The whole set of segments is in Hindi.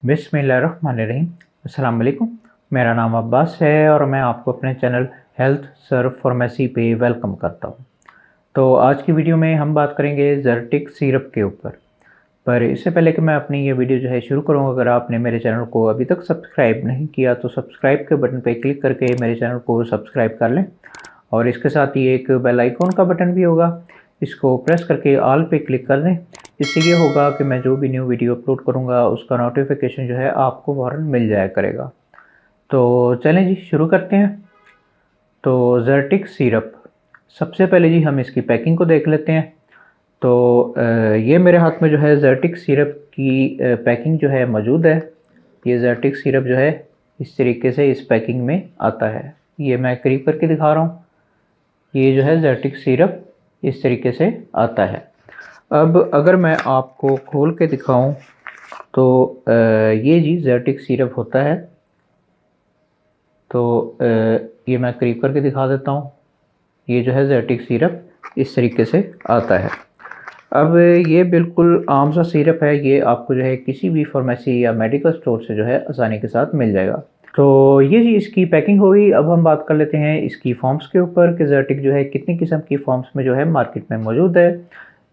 बिस्मिल्लाहिर्रहमानिर्रहीम। अस्सलाम वालेकुम। मेरा नाम अब्बास है और मैं आपको अपने चैनल हेल्थ सर्व फार्मेसी पे वेलकम करता हूँ। तो आज की वीडियो में हम बात करेंगे ज़र्टिक सिरप के ऊपर। पर इससे पहले कि मैं अपनी ये वीडियो जो है शुरू करूँ, अगर आपने मेरे चैनल को अभी तक सब्सक्राइब नहीं किया तो सब्सक्राइब के बटन पे क्लिक करके मेरे चैनल को सब्सक्राइब कर लें और इसके साथ ही एक बेल आइकॉन का बटन भी होगा, इसको प्रेस करके ऑल पे क्लिक कर दें। इससे ये होगा कि मैं जो भी न्यू वीडियो अपलोड करूँगा उसका नोटिफिकेशन जो है आपको फ़ौरन मिल जाया करेगा। तो चलें जी शुरू करते हैं। तो ज़र्टिक सिरप, सबसे पहले जी हम इसकी पैकिंग को देख लेते हैं। तो ये मेरे हाथ में जो है ज़र्टिक सिरप की पैकिंग जो है मौजूद है। ये ज़र्टिक सिरप जो है इस तरीके से इस पैकिंग में आता है। ये मैं करीब करके दिखा रहा हूँ। ये जो है ज़र्टिक सिरप इस तरीके से आता है। अब अगर मैं आपको खोल के दिखाऊं तो ये जी ज़र्टिक सिरप होता है। तो ये मैं करीब करके दिखा देता हूँ। ये जो है ज़र्टिक सिरप इस तरीके से आता है। अब ये बिल्कुल आम सा सिरप है, ये आपको जो है किसी भी फार्मेसी या मेडिकल स्टोर से जो है आसानी के साथ मिल जाएगा। तो ये जी इसकी पैकिंग हो गई। अब हम बात कर लेते हैं इसकी फॉर्म्स के ऊपर कि ज़र्टिक जो है कितनी किस्म की फॉर्म्स में जो है मार्केट में मौजूद है।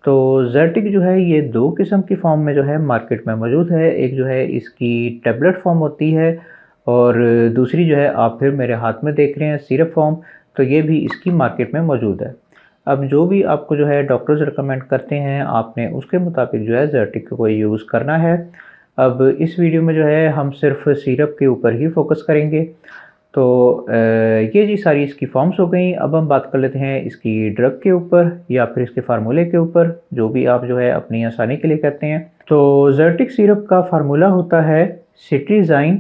तो ज़र्टिक जो है ये दो किस्म की फॉर्म में जो है मार्केट में मौजूद है। एक जो है इसकी टेबलेट फॉर्म होती है और दूसरी जो है आप फिर मेरे हाथ में देख रहे हैं सिरप फॉर्म, तो ये भी इसकी मार्केट में मौजूद है। अब जो भी आपको जो है डॉक्टर्स रिकमेंड करते हैं आपने उसके मुताबिक जो है ज़र्टिक को यूज़ करना है। अब इस वीडियो में जो है हम सिर्फ सिरप के ऊपर ही फोकस करेंगे। तो ये जी सारी इसकी फॉर्म्स हो गई। अब हम बात कर लेते हैं इसकी ड्रग के ऊपर या फिर इसके फार्मूले के ऊपर, जो भी आप जो है अपनी आसानी के लिए कहते हैं। तो ज़र्टिक सिरप का फार्मूला होता है सिट्रीज़ाइन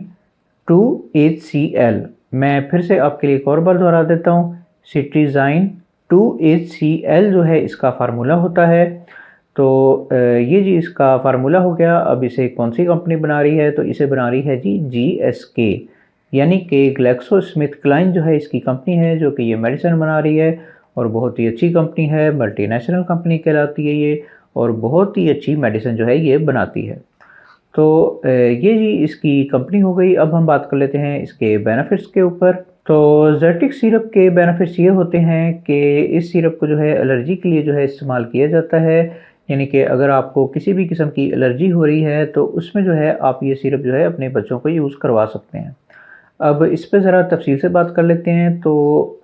2HCl। मैं फिर से आपके लिए एक और बार दोहरा देता हूँ। सिट्रीज़ाइन 2HCl जो है इसका फार्मूला होता है। तो ये जी इसका फार्मूला हो गया। अब इसे कौन सी कंपनी बना रही है, तो इसे बना रही है जी GSK, यानी कि ग्लैक्सोस्मिथक्लाइन जो है इसकी कंपनी है जो कि ये मेडिसिन बना रही है और बहुत ही अच्छी कंपनी है, मल्टीनेशनल कंपनी कहलाती है ये और बहुत ही अच्छी मेडिसिन जो है ये बनाती है। तो ये जी इसकी कंपनी हो गई। अब हम बात कर लेते हैं इसके बेनिफिट्स के ऊपर। तो ज़र्टिक सिरप के बेनिफिट्स ये होते हैं कि इस सिरप को जो है एलर्जी के लिए जो है इस्तेमाल किया जाता है, यानी कि अगर आपको किसी भी किस्म की एलर्जी हो रही है तो उसमें जो है आप ये सिरप जो है अपने बच्चों को यूज़ करवा सकते हैं। अब इस पे ज़रा तफसील से बात कर लेते हैं। तो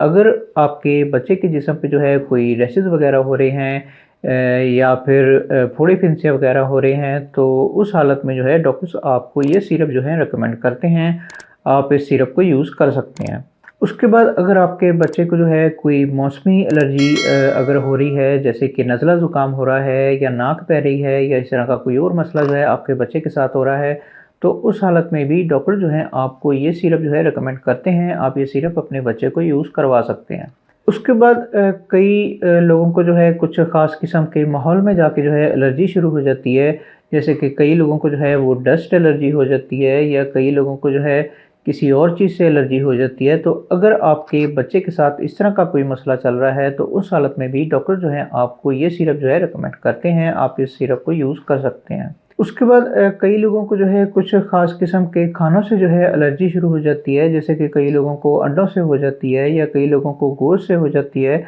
अगर आपके बच्चे के जिस्म पे जो है कोई रैशेज़ वगैरह हो रहे हैं या फिर फोड़ी फिंसियाँ वगैरह हो रहे हैं, तो उस हालत में जो है डॉक्टर्स आपको ये सिरप जो है रिकमेंड करते हैं। आप इस सिरप को यूज़ कर सकते हैं। उसके बाद अगर आपके बच्चे को जो है कोई मौसमी एलर्जी अगर हो रही है, जैसे कि नज़ला ज़ुकाम हो रहा है या नाक बह रही है या इस तरह का कोई और मसला जो है आपके बच्चे के साथ हो रहा है, तो उस हालत में भी डॉक्टर जो हैं आपको ये सिरप जो है रिकमेंड करते हैं। आप ये सिरप अपने बच्चे को यूज़ करवा सकते हैं। उसके बाद कई लोगों को जो है कुछ ख़ास किस्म के माहौल में जाके जो है एलर्जी शुरू हो जाती है, जैसे कि कई लोगों को जो है वो डस्ट एलर्जी हो जाती है या कई लोगों को जो है किसी और चीज़ से एलर्जी हो जाती है। तो अगर आपके बच्चे के साथ इस तरह का कोई मसला चल रहा है तो उस हालत में भी डॉक्टर जो है आपको ये सिरप जो है रिकमेंड करते हैं। आप इस सिरप को यूज़ कर सकते हैं। उसके बाद कई लोगों को जो है कुछ ख़ास किस्म के खानों से जो है एलर्जी शुरू हो जाती है, जैसे कि कई लोगों को अंडों से हो जाती है या कई लोगों को गोश्त से हो जाती है।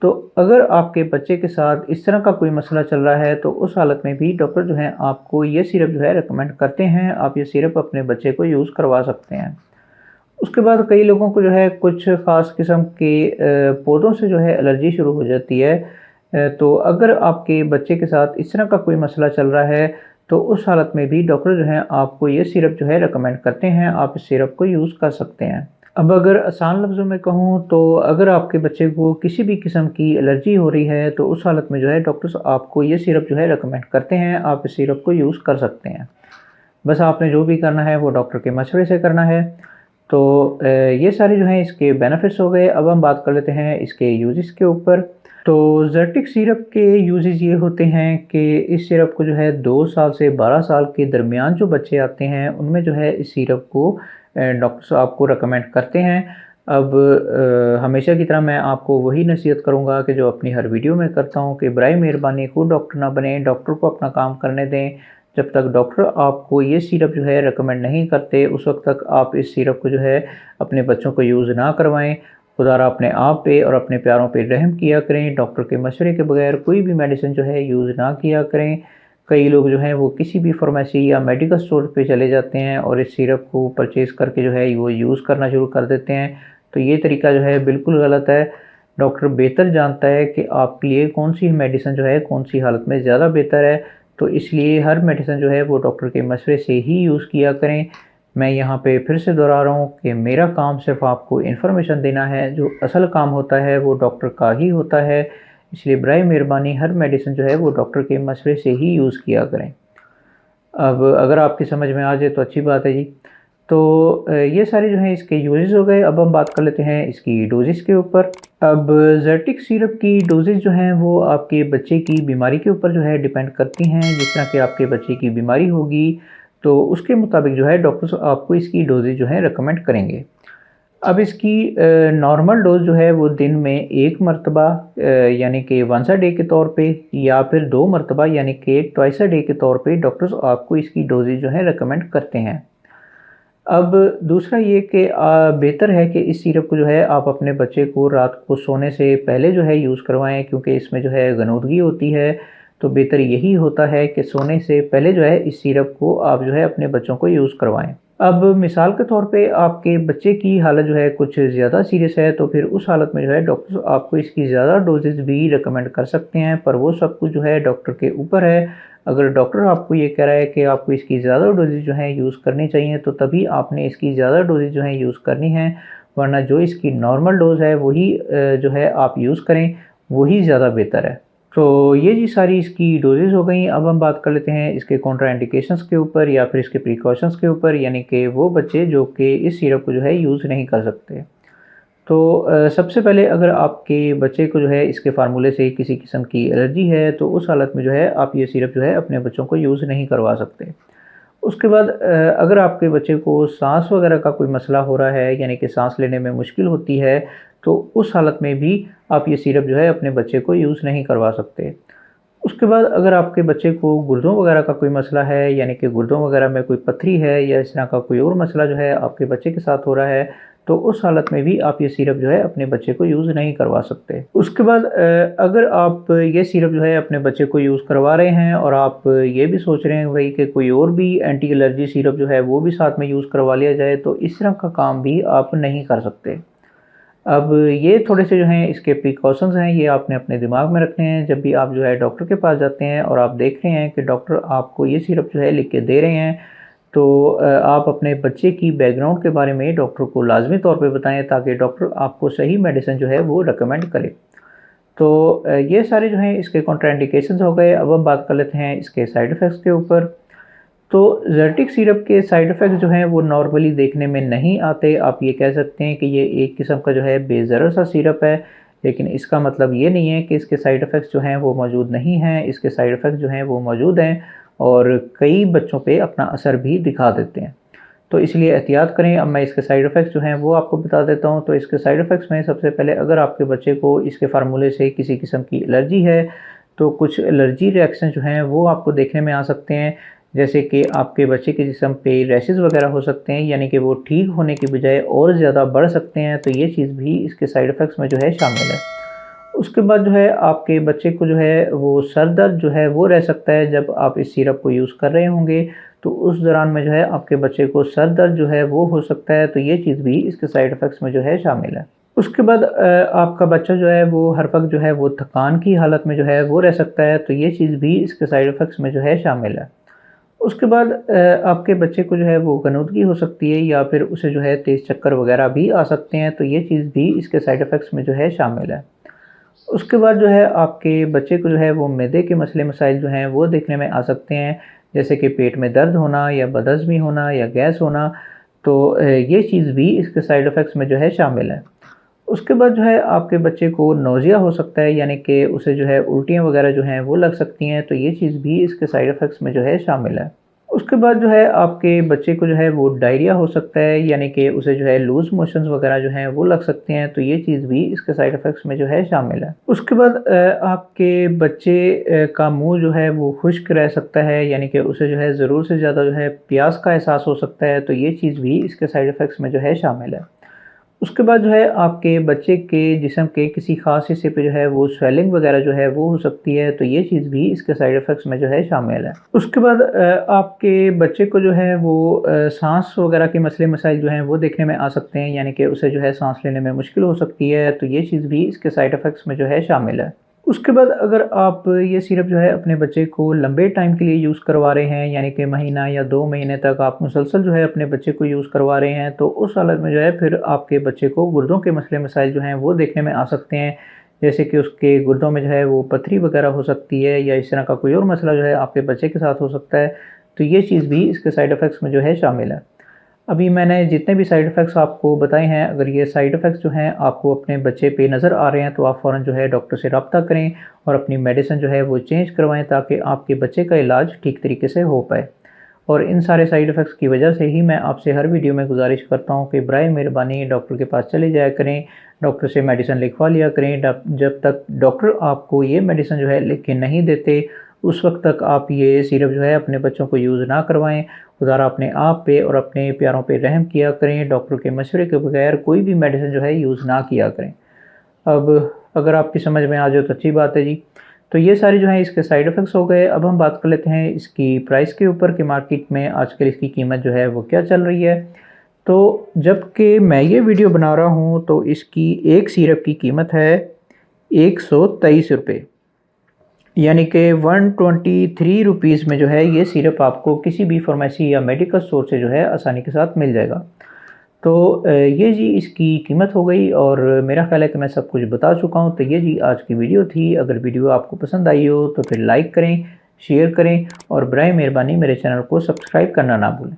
तो अगर आपके बच्चे के साथ इस तरह का कोई मसला चल रहा है तो उस हालत में भी डॉक्टर जो हैं आपको ये सिरप जो है रिकमेंड करते हैं। आप ये सिरप अपने बच्चे को यूज़ करवा सकते हैं। उसके बाद कई लोगों को जो है कुछ ख़ास किस्म के पौधों से जो है एलर्जी शुरू हो जाती है। तो अगर आपके बच्चे के साथ इस तरह का कोई मसला चल रहा है तो उस हालत में भी डॉक्टर जो हैं आपको ये सिरप जो है रिकमेंड करते हैं। आप इस सिरप को यूज़ कर सकते हैं। अब अगर आसान लफ्ज़ों में कहूँ तो अगर आपके बच्चे को किसी भी किस्म की एलर्जी हो रही है तो उस हालत में जो है डॉक्टर्स आपको ये सिरप जो है रिकमेंड करते हैं। आप इस सिरप को यूज़ कर सकते हैं। बस आपने जो भी करना है वो डॉक्टर के मशवरे से करना है। तो ये सारे जो हैं इसके बेनिफिट्स हो गए। अब हम बात कर लेते हैं इसके यूजेस के ऊपर। तो ज़र्टिक सिरप के यूजेस ये होते हैं कि इस सिरप को जो है 2 साल से 12 साल के दरमियान जो बच्चे आते हैं उनमें जो है इस सिरप को डॉक्टर्स आपको रिकमेंड करते हैं। अब हमेशा की तरह मैं आपको वही नसीहत करूँगा कि जो अपनी हर वीडियो में करता हूँ कि बराए मेहरबानी खुद डॉक्टर ना बने, डॉक्टर को अपना काम करने दें। जब तक डॉक्टर आपको ये सिरप जो है रेकमेंड नहीं करते उस वक्त तक आप इस सिरप को जो है अपने बच्चों को यूज़ ना करवाएं। खुदारा अपने आप पे और अपने प्यारों पे रहम किया करें। डॉक्टर के मशवरे के बगैर कोई भी मेडिसिन जो है यूज़ ना किया करें। कई लोग जो हैं वो किसी भी फार्मेसी या मेडिकल स्टोर पे चले जाते हैं और इस सिरप को परचेज़ करके जो है वो यूज़ करना शुरू कर देते हैं। तो ये तरीका जो है बिल्कुल गलत है। डॉक्टर बेहतर जानता है कि आपके लिए कौन सी मेडिसिन जो है कौन सी हालत में ज़्यादा बेहतर है। तो इसलिए हर मेडिसिन जो है वो डॉक्टर के मशवरे से ही यूज़ किया करें। मैं यहाँ पे फिर से दोहरा रहा हूँ कि मेरा काम सिर्फ आपको इन्फॉर्मेशन देना है, जो असल काम होता है वो डॉक्टर का ही होता है। इसलिए बराए मेहरबानी हर मेडिसिन जो है वो डॉक्टर के मशवरे से ही यूज़ किया करें। अब अगर आपकी समझ में आ जाए तो अच्छी बात है जी। तो ये सारे जो हैं इसके यूजेस हो गए। अब हम बात कर लेते हैं इसकी डोजेस के ऊपर। अब ज़र्टिक सिरप की डोजेस जो हैं वो आपके बच्चे की बीमारी के ऊपर जो है डिपेंड करती हैं। जिस तरह कि आपके बच्चे की बीमारी होगी तो उसके मुताबिक जो है डॉक्टर्स आपको इसकी डोजेज जो है रेकमेंड करेंगे। अब इसकी नॉर्मल डोज़ जो है वो दिन में 1 मरतबा यानी कि वंस अ डे के तौर पे या फिर 2 मरतबा यानी कि ट्वाइस अ डे के तौर पे डॉक्टर्स आपको इसकी डोज़ेज जो है रेकमेंड करते हैं। अब दूसरा ये कि बेहतर है कि इस सिरप को जो है आप अपने बच्चे को रात को सोने से पहले जो है यूज़ करवाएँ, क्योंकि इसमें जो है गनूदगी होती है। तो बेहतर यही होता है कि सोने से पहले जो है इस सिरप को आप जो है अपने बच्चों को यूज़ करवाएँ। अब मिसाल के तौर पे आपके बच्चे की हालत जो है कुछ ज़्यादा सीरियस है तो फिर उस हालत में जो है डॉक्टर आपको इसकी ज़्यादा डोजेज़ भी रेकमेंड कर सकते हैं, पर वो सब कुछ जो है डॉक्टर के ऊपर है। अगर डॉक्टर आपको ये कह रहा है कि आपको इसकी ज़्यादा डोजेज़ जो है यूज़ करनी चाहिए तो तभी आपने इसकी ज़्यादा डोजेज़ जो है यूज़ करनी है, वरना जो इसकी नॉर्मल डोज़ है वही जो है आप यूज़ करें, वही ज़्यादा बेहतर है। तो ये जी सारी इसकी डोजेज़ हो गई। अब हम बात कर लेते हैं इसके कॉन्ट्राइंडिकेशंस के ऊपर या फिर इसके प्रिकॉशंस के ऊपर, यानी कि वो बच्चे जो कि इस सिरप को जो है यूज़ नहीं कर सकते। तो सबसे पहले अगर आपके बच्चे को जो है इसके फार्मूले से किसी किस्म की एलर्जी है तो उस हालत में जो है आप ये सिरप जो है अपने बच्चों को यूज़ नहीं करवा सकते। उसके बाद अगर आपके बच्चे को साँस वगैरह का कोई मसला हो रहा है, यानी कि साँस लेने में मुश्किल होती है, तो उस हालत में भी आप ये सिरप जो है अपने बच्चे को यूज़ नहीं करवा सकते। उसके बाद अगर आपके बच्चे को गुर्दों वगैरह का कोई मसला है, यानी कि गुर्दों वगैरह में कोई पथरी है या इस तरह का कोई और मसला जो है आपके बच्चे के साथ हो रहा है, तो उस हालत में भी आप ये सिरप जो है अपने बच्चे को यूज़ नहीं करवा सकते। उसके बाद अगर आप ये सिरप जो है अपने बच्चे को यूज़ करवा रहे हैं और आप ये भी सोच रहे हैं भाई कि कोई और भी एंटी एलर्जी सिरप जो है वो भी साथ में यूज़ करवा लिया जाए, तो इस तरह का काम भी आप नहीं कर सकते। अब ये थोड़े से जो हैं इसके प्रिकॉशंस हैं, ये आपने अपने दिमाग में रखने हैं जब भी आप जो है डॉक्टर के पास जाते हैं और आप देख रहे हैं कि डॉक्टर आपको ये सिरप जो है लिख के दे रहे हैं, तो आप अपने बच्चे की बैकग्राउंड के बारे में डॉक्टर को लाजमी तौर पे बताएं ताकि डॉक्टर आपको सही मेडिसिन जो है वो रेकमेंड करे। तो ये सारे जो हैं इसके कॉन्ट्राइंडिकेशंस हो गए। अब हम बात कर लेते हैं इसके साइड इफ़ेक्ट्स के ऊपर। तो ज़र्टिक सिरप के साइड इफ़ेक्ट्स जो हैं वो नॉर्मली देखने में नहीं आते। आप ये कह सकते हैं कि ये एक किस्म का जो है बेज़रर सा सिरप है, लेकिन इसका मतलब ये नहीं है कि इसके साइड इफ़ेक्ट्स जो हैं वो मौजूद नहीं हैं। इसके साइड इफ़ेक्ट्स जो हैं वो मौजूद हैं और कई बच्चों पे अपना असर भी दिखा देते हैं। तो इसलिए एहतियात करें। अब मैं इसके साइड इफ़ेक्ट्स जो हैं वो आपको बता देता हूँ। तो इसके साइड इफ़ेक्ट्स में सबसे पहले अगर आपके बच्चे को इसके फार्मूले से किसी किस्म की एलर्जी है, तो कुछ एलर्जी रिएक्शन जो हैं वो आपको देखने में आ सकते हैं। जैसे कि आपके बच्चे के जिस्म पे रैशेज़ वगैरह हो सकते हैं, यानी कि वो ठीक होने की बजाय और ज़्यादा बढ़ सकते हैं। तो ये चीज़ भी इसके साइड इफ़ेक्ट्स में जो है शामिल है। उसके बाद जो है आपके बच्चे को जो है वो सर दर्द जो है वो रह सकता है जब आप इस सिरप को यूज़ कर रहे होंगे, तो उस दौरान में जो है आपके बच्चे को सर दर्द जो है वो हो सकता है। तो ये चीज़ भी इसके साइड इफ़ेक्ट्स में जो है शामिल है। उसके बाद आपका बच्चा जो है वो हर वक़्त जो है वो थकान की हालत में जो है वो रह सकता है। तो ये चीज़ भी इसके साइड इफ़ेक्ट्स में जो है शामिल है। उसके बाद आपके बच्चे को जो है वो गनूदगी हो सकती है या फिर उसे जो है तेज़ चक्कर वगैरह भी आ सकते हैं। तो ये चीज़ भी इसके साइड इफ़ेक्ट्स में जो है शामिल है। उसके बाद जो है आपके बच्चे को जो है वो मैदे के मसले मसाइल जो हैं वो देखने में आ सकते हैं, जैसे कि पेट में दर्द होना या बदहज़मी होना या गैस होना। तो ये चीज़ भी इसके साइड इफ़ेक्ट्स में जो है शामिल है। उसके बाद जो है आपके बच्चे को नौज़िया हो सकता है, यानी कि उसे जो है उल्टियाँ वगैरह जो हैं वो लग सकती हैं। तो ये चीज़ भी इसके साइड इफ़ेक्ट्स में जो है शामिल है। उसके बाद जो है आपके बच्चे को जो है वो डायरिया हो सकता है, यानी कि उसे जो है लूज़ मोशंस वगैरह जो हैं वो लग सकते हैं, तो ये चीज़ भी इसके साइड इफ़ेक्ट्स में जो है शामिल है। उसके बाद आपके बच्चे का मुँह जो है वो खुश्क रह सकता है, यानी कि उसे जो है ज़रूरत से ज़्यादा जो है प्यास का एहसास हो सकता है, तो ये चीज़ भी इसके साइड इफ़ेक्ट्स में जो है शामिल है। उसके बाद जो है आपके बच्चे के जिस्म के किसी ख़ास हिस्से पे जो है वो स्वेलिंग वगैरह जो है वो हो सकती है, तो ये चीज़ भी इसके साइड इफ़ेक्ट्स में जो है शामिल है। उसके बाद आपके बच्चे को जो है वो साँस वगैरह के मसले मसाइल जो हैं वो देखने में आ सकते हैं, यानी कि उसे जो है साँस लेने में मुश्किल हो सकती है, तो ये चीज़ भी इसके साइड इफ़ेक्ट्स में जो है शामिल है। उसके बाद अगर आप ये सिरप जो है अपने बच्चे को लंबे टाइम के लिए यूज़ करवा रहे हैं, यानी कि महीना या 2 महीने तक आप मुसलसल जो है अपने बच्चे को यूज़ करवा रहे हैं, तो उस हालत में जो है फिर आपके बच्चे को गुर्दों के मसले मसाइल जो हैं वो देखने में आ सकते हैं। जैसे कि उसके गुर्दों में जो है वो पथरी वगैरह हो सकती है, या इस तरह का कोई और मसला जो है आपके बच्चे के साथ हो सकता है, तो ये चीज़ भी इसके साइड इफ़ेक्ट्स में जो है शामिल है। अभी मैंने जितने भी साइड इफ़ेक्ट्स आपको बताए हैं, अगर ये साइड इफ़ेक्ट्स जो हैं आपको अपने बच्चे पे नज़र आ रहे हैं, तो आप फ़ौरन जो है डॉक्टर से रब्ता करें और अपनी मेडिसिन जो है वो चेंज करवाएँ, ताकि आपके बच्चे का इलाज ठीक तरीके से हो पाए। और इन सारे साइड इफ़ेक्ट्स की वजह से ही मैं आपसे हर वीडियो में गुजारिश करता हूँ कि बराए मेहरबानी डॉक्टर के पास चले जाया करें, डॉक्टर से मेडिसिन लिखवा लिया करें। जब तक डॉक्टर आपको ये मेडिसिन जो है लिख के नहीं देते, उस वक्त तक आप ये सिरप जो है अपने बच्चों को यूज़ ना करवाएं। खुदा अपने आप पे और अपने प्यारों पे रहम किया करें, डॉक्टर के मशवरे के बगैर कोई भी मेडिसिन जो है यूज़ ना किया करें। अब अगर आपकी समझ में आ जाए तो अच्छी बात है जी। तो ये सारे जो हैं इसके साइड इफ़ेक्ट्स हो गए। अब हम बात कर लेते हैं इसकी प्राइस के ऊपर कि मार्केट में आजकल इसकी कीमत जो है वो क्या चल रही है। तो जबकि मैं ये वीडियो बना रहा हूँ तो इसकी एक सिरप की कीमत है ₹123, यानी कि 123 रुपीज़ में जो है ये सिरप आपको किसी भी फार्मेसी या मेडिकल स्टोर से जो है आसानी के साथ मिल जाएगा। तो ये जी इसकी कीमत हो गई, और मेरा ख़्याल है कि मैं सब कुछ बता चुका हूँ। तो ये जी आज की वीडियो थी। अगर वीडियो आपको पसंद आई हो तो फिर लाइक करें, शेयर करें, और बराए मेहरबानी मेरे चैनल को सब्सक्राइब करना ना भूलें।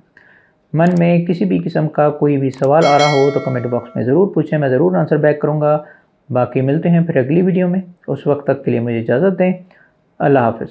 मन में किसी भी किस्म का कोई भी सवाल आ रहा हो तो कमेंट बॉक्स में ज़रूर पूछें, मैं ज़रूर आंसर बैक करूँगा। बाकी मिलते हैं फिर अगली वीडियो में, उस वक्त तक के लिए मुझे इजाज़त दें। अल्लाह हाफ़िज़।